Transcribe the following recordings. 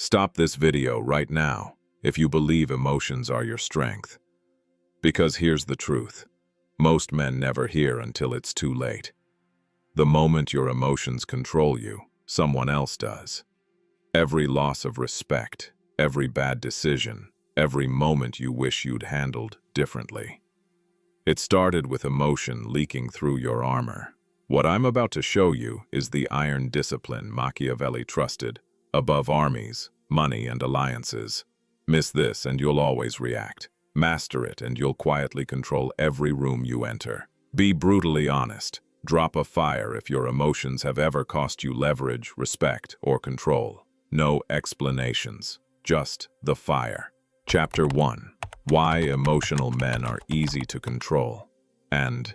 Stop this video right now if you believe emotions are your strength. Because here's the truth. Most men never hear until it's too late. The moment your emotions control you, someone else does. Every loss of respect, every bad decision, every moment you wish you'd handled differently. It started with emotion leaking through your armor. What I'm about to show you is the iron discipline Machiavelli trusted above armies, money, and alliances. Miss this and you'll always react. Master it and you'll quietly control every room you enter. Be brutally honest. Drop a fire if your emotions have ever cost you leverage, respect, or control. No explanations, just the fire. Chapter 1. Why emotional men are easy to control, and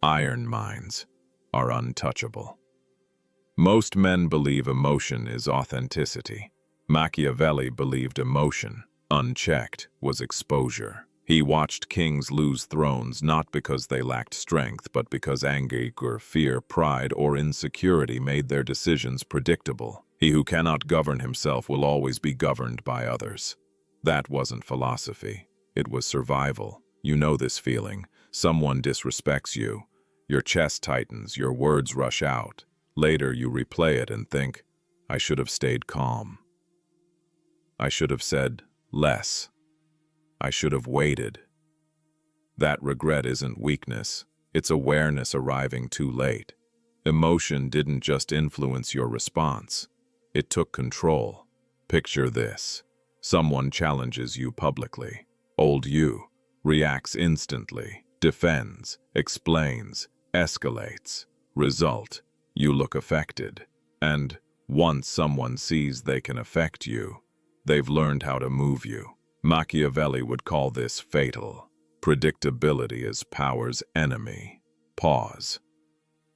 iron minds are untouchable. Most men believe emotion is authenticity. Machiavelli believed emotion, unchecked, was exposure. He watched kings lose thrones not because they lacked strength, but because anger, fear, pride, or insecurity made their decisions predictable. He who cannot govern himself will always be governed by others. That wasn't philosophy. It was survival. You know this feeling. Someone disrespects you. Your chest tightens, your words rush out. Later you replay it and think, I should have stayed calm. I should have said less. I should have waited. That regret isn't weakness. It's awareness arriving too late. Emotion didn't just influence your response. It took control. Picture this. Someone challenges you publicly. Old you reacts instantly, defends, explains, escalates. Result, you look affected. And once someone sees they can affect you, they've learned how to move you. Machiavelli would call this fatal. Predictability is power's enemy. Pause.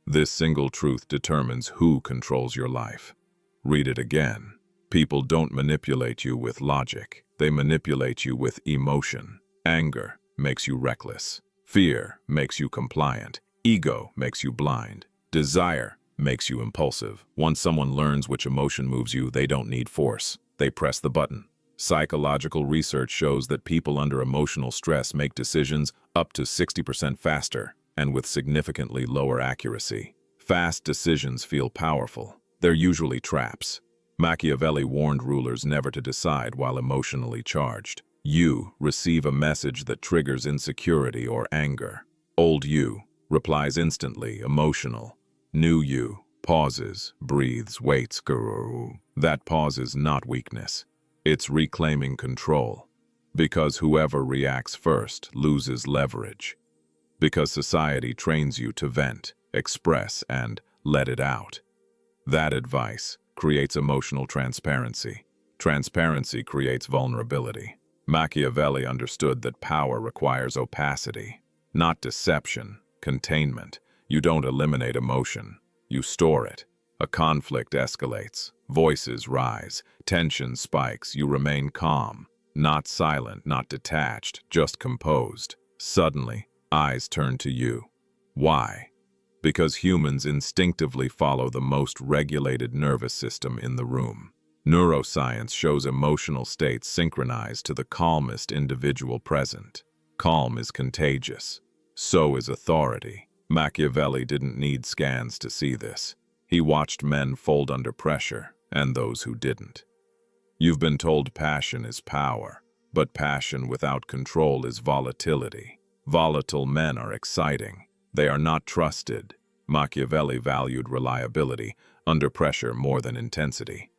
This single truth determines who controls your life. Read it again. People don't manipulate you with logic. They manipulate you with emotion. Anger makes you reckless. Fear makes you compliant. Ego makes you blind. Desire makes you impulsive. Once someone learns which emotion moves you, they don't need force. They press the button. Psychological research shows that people under emotional stress make decisions up to 60% faster and with significantly lower accuracy. Fast decisions feel powerful. They're usually traps. Machiavelli warned rulers never to decide while emotionally charged. You receive a message that triggers insecurity or anger. Old you replies instantly, emotional. New you pauses, breathes, waits. That pause is not weakness. It's reclaiming control. Because whoever reacts first loses leverage. Because society trains you to vent, express, and let it out. That advice creates emotional transparency. Transparency creates vulnerability. Machiavelli understood that power requires opacity, not deception, containment. You don't eliminate emotion, you store it. A conflict escalates, voices rise, tension spikes, you remain calm, not silent, not detached, just composed. Suddenly, eyes turn to you. Why? Because humans instinctively follow the most regulated nervous system in the room. Neuroscience shows emotional states synchronized to the calmest individual present. Calm is contagious. So is authority. Machiavelli didn't need scans to see this. He watched men fold under pressure, and those who didn't. You've been told passion is power, but passion without control is volatility. Volatile men are exciting. They are not trusted. Machiavelli valued reliability, under pressure more than intensity.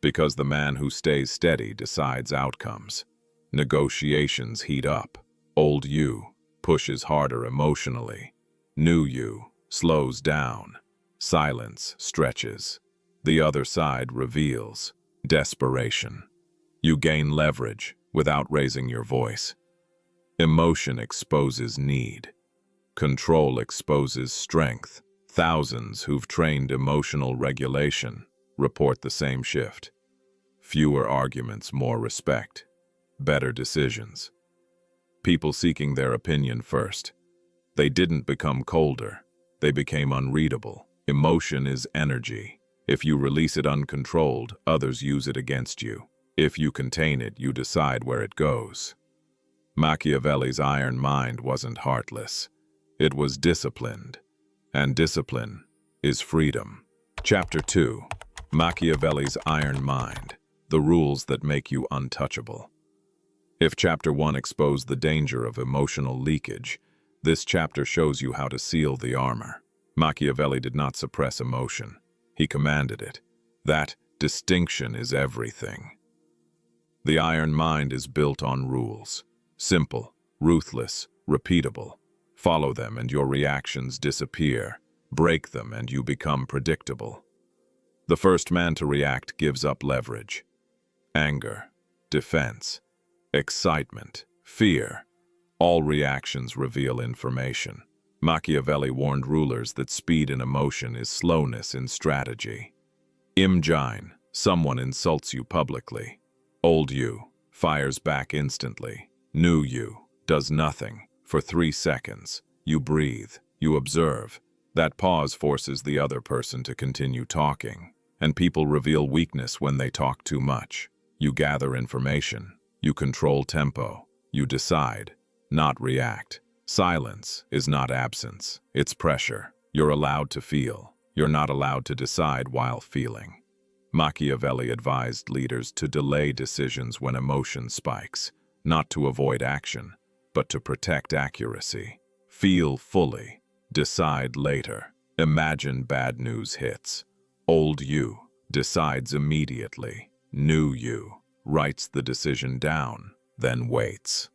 Because the man who stays steady decides outcomes. Negotiations heat up. Old you pushes harder emotionally. New you slows down. Silence stretches. The other side reveals desperation. You gain leverage without raising your voice. Emotion exposes need. Control exposes strength. Thousands who've trained emotional regulation report the same shift. Fewer arguments, more respect. Better decisions. People seeking their opinion first. They didn't become colder. They became unreadable. Emotion is energy. If you release it uncontrolled, others use it against you. If you contain it, you decide where it goes. Machiavelli's iron mind wasn't heartless. It was disciplined. And discipline is freedom. Chapter 2. Machiavelli's Iron Mind. The rules that make you untouchable. If Chapter 1 exposed the danger of emotional leakage, this chapter shows you how to seal the armor. Machiavelli did not suppress emotion. He commanded it. That distinction is everything. The iron mind is built on rules. Simple, ruthless, repeatable. Follow them and your reactions disappear. Break them and you become predictable. The first man to react gives up leverage. Anger, defense, excitement, fear. All reactions reveal information. Machiavelli warned rulers that speed in emotion is slowness in strategy. Imagine, someone insults you publicly. Old you fires back instantly. New you does nothing. For 3 seconds, you breathe, you observe. That pause forces the other person to continue talking. And people reveal weakness when they talk too much. You gather information. You control tempo. You decide, not react. Silence is not absence. It's pressure. You're allowed to feel. You're not allowed to decide while feeling. Machiavelli advised leaders to delay decisions when emotion spikes, not to avoid action, but to protect accuracy. Feel fully. Decide later. Imagine bad news hits. Old you decides immediately. New you writes the decision down, then waits.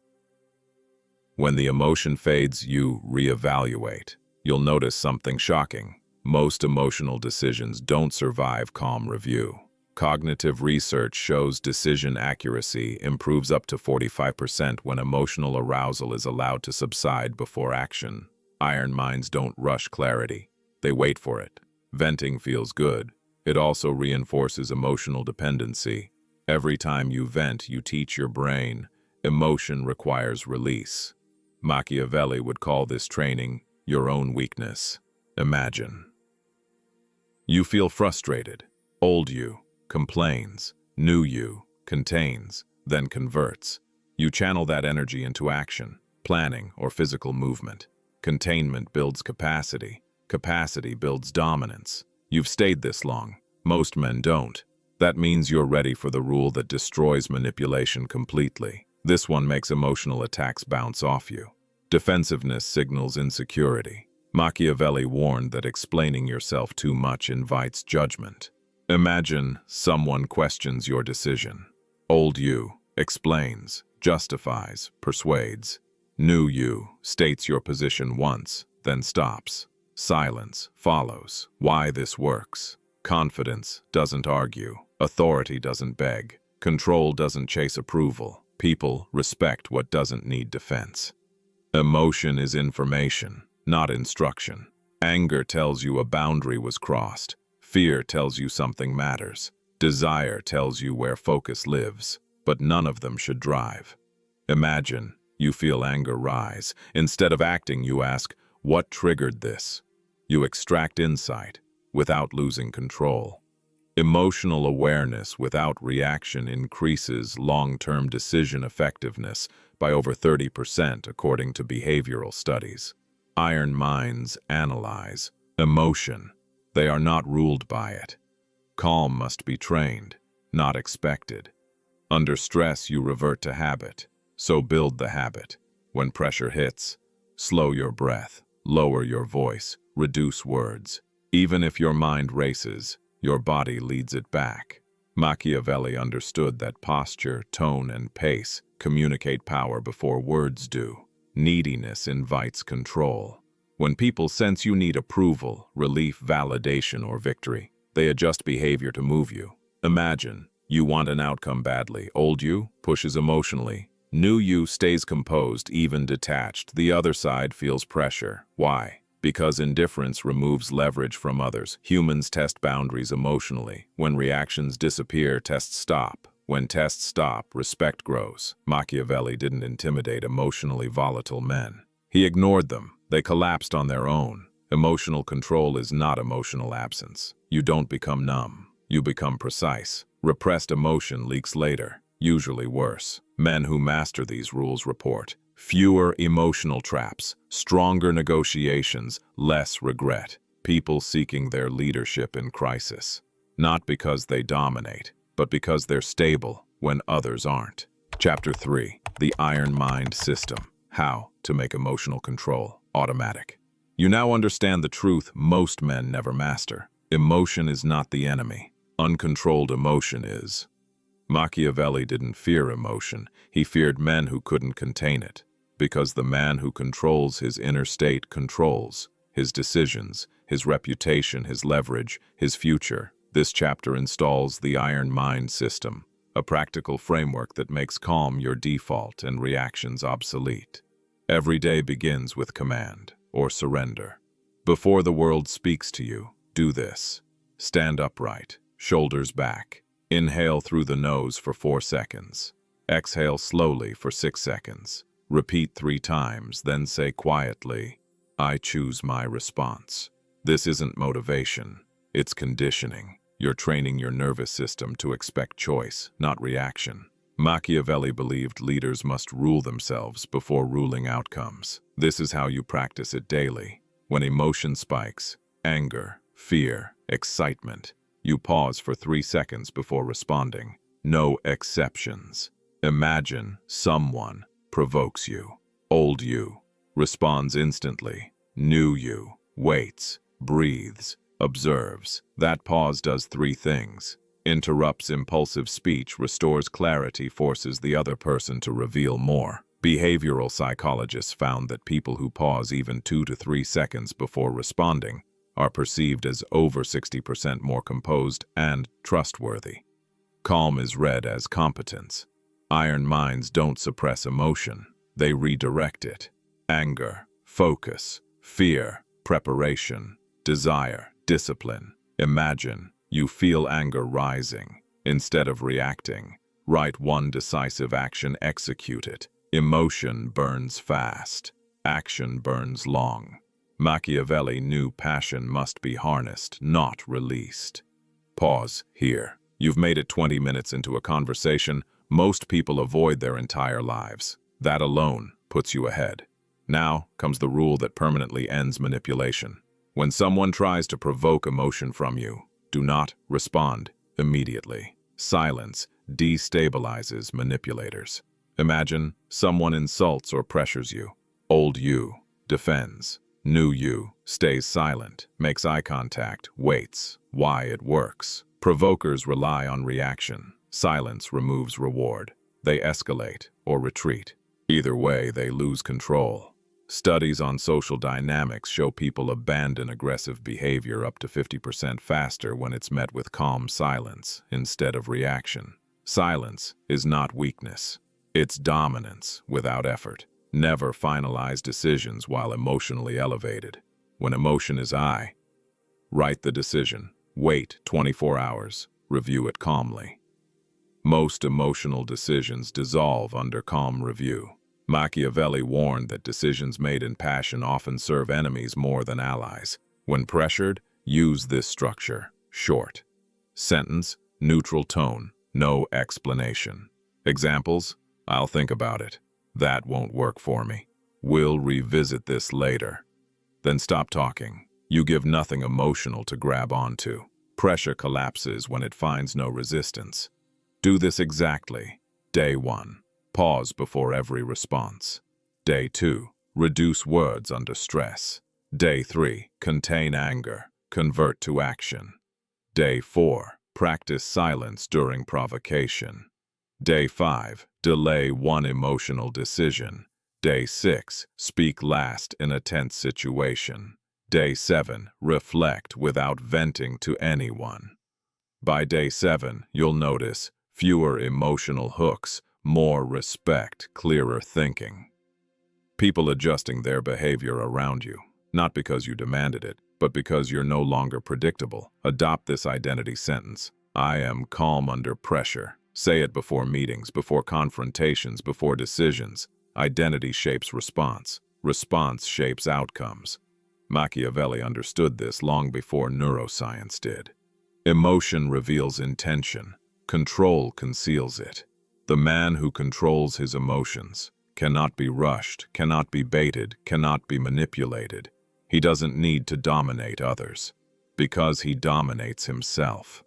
When the emotion fades, you reevaluate. You'll notice something shocking. Most emotional decisions don't survive calm review. Cognitive research shows decision accuracy improves up to 45% when emotional arousal is allowed to subside before action. Iron minds don't rush clarity. They wait for it. Venting feels good. It also reinforces emotional dependency. Every time you vent, you teach your brain. Emotion requires release. Machiavelli would call this training your own weakness. Imagine. You feel frustrated. Old you complains. New you contains, then converts. You channel that energy into action, planning, or physical movement. Containment builds capacity. Capacity builds dominance. You've stayed this long. Most men don't. That means you're ready for the rule that destroys manipulation completely. This one makes emotional attacks bounce off you. Defensiveness signals insecurity. Machiavelli warned that explaining yourself too much invites judgment. Imagine someone questions your decision. Old you explains, justifies, persuades. New you states your position once, then stops. Silence follows. Why this works. Confidence doesn't argue. Authority doesn't beg. Control doesn't chase approval. People respect what doesn't need defense. Emotion is information, not instruction. Anger tells you a boundary was crossed. Fear tells you something matters. Desire tells you where focus lives, but none of them should drive. Imagine you feel anger rise. Instead of acting, you ask, what triggered this? You extract insight without losing control. Emotional awareness without reaction increases long-term decision effectiveness by over 30% according to behavioral studies. Iron minds analyze emotion. They are not ruled by it. Calm must be trained, not expected. Under stress, you revert to habit. So build the habit. When pressure hits, slow your breath, lower your voice, reduce words. Even if your mind races, your body leads it back. Machiavelli understood that posture, tone, and pace communicate power before words do. Neediness invites control. When people sense you need approval, relief, validation, or victory, they adjust behavior to move you. Imagine, you want an outcome badly. Old you pushes emotionally. New you stays composed, even detached. The other side feels pressure. Why? Because indifference removes leverage from others. Humans test boundaries emotionally. When reactions disappear, tests stop. When tests stop, respect grows. Machiavelli didn't intimidate emotionally volatile men. He ignored them. They collapsed on their own. Emotional control is not emotional absence. You don't become numb. You become precise. Repressed emotion leaks later, usually worse. Men who master these rules report fewer emotional traps, stronger negotiations, less regret. People seeking their leadership in crisis. Not because they dominate, but because they're stable when others aren't. Chapter 3. The Iron Mind System. How to make emotional control automatic. You now understand the truth most men never master. Emotion is not the enemy. Uncontrolled emotion is. Machiavelli didn't fear emotion. He feared men who couldn't contain it. Because the man who controls his inner state controls his decisions, his reputation, his leverage, his future. This chapter installs the Iron Mind System, a practical framework that makes calm your default and reactions obsolete. Every day begins with command or surrender. Before the world speaks to you, do this. Stand upright, shoulders back. Inhale through the nose for 4 seconds. Exhale slowly for 6 seconds. Repeat 3 times, then say quietly, I choose my response. This isn't motivation, it's conditioning. You're training your nervous system to expect choice, not reaction. Machiavelli believed leaders must rule themselves before ruling outcomes. This is how you practice it daily. When emotion spikes, anger, fear, excitement, you pause for 3 seconds before responding. No exceptions. Imagine someone provokes you. Old you responds instantly. New you waits, breathes, observes. That pause does 3 things. Interrupts impulsive speech, restores clarity, forces the other person to reveal more. Behavioral psychologists found that people who pause even 2 to 3 seconds before responding are perceived as over 60% more composed and trustworthy. Calm is read as competence. Iron minds don't suppress emotion, they redirect it. Anger, focus, fear, preparation, desire, discipline. Imagine you feel anger rising. Instead of reacting, write one decisive action, execute it. Emotion burns fast. Action burns long. Machiavelli knew passion must be harnessed, not released. Pause here. You've made it 20 minutes into a conversation most people avoid their entire lives. That alone puts you ahead. Now comes the rule that permanently ends manipulation. When someone tries to provoke emotion from you, do not respond immediately. Silence destabilizes manipulators. Imagine someone insults or pressures you. Old you defends. New you stays silent, makes eye contact, waits. Why it works. Provokers rely on reaction. Silence removes reward. They escalate or retreat. Either way, they lose control. Studies on social dynamics show people abandon aggressive behavior up to 50% faster when it's met with calm silence instead of reaction. Silence is not weakness. It's dominance without effort. Never finalize decisions while emotionally elevated. When emotion is high, write the decision. Wait 24 hours. Review it calmly. Most emotional decisions dissolve under calm review. Machiavelli warned that decisions made in passion often serve enemies more than allies. When pressured, use this structure. Short sentence, neutral tone, no explanation. Examples: I'll think about it. That won't work for me. We'll revisit this later. Then stop talking. You give nothing emotional to grab onto. Pressure collapses when it finds no resistance. Do this exactly. Day 1. Pause before every response. Day 2. Reduce words under stress. Day 3. Contain anger. Convert to action. Day 4. Practice silence during provocation. Day 5. Delay one emotional decision. Day 6. Speak last in a tense situation. Day 7. Reflect without venting to anyone. By day 7, you'll notice fewer emotional hooks, more respect, clearer thinking. People adjusting their behavior around you, not because you demanded it, but because you're no longer predictable. Adopt this identity sentence. I am calm under pressure. Say it before meetings, before confrontations, before decisions. Identity shapes response. Response shapes outcomes. Machiavelli understood this long before neuroscience did. Emotion reveals intention. Control conceals it. The man who controls his emotions cannot be rushed, cannot be baited, cannot be manipulated. He doesn't need to dominate others, because he dominates himself.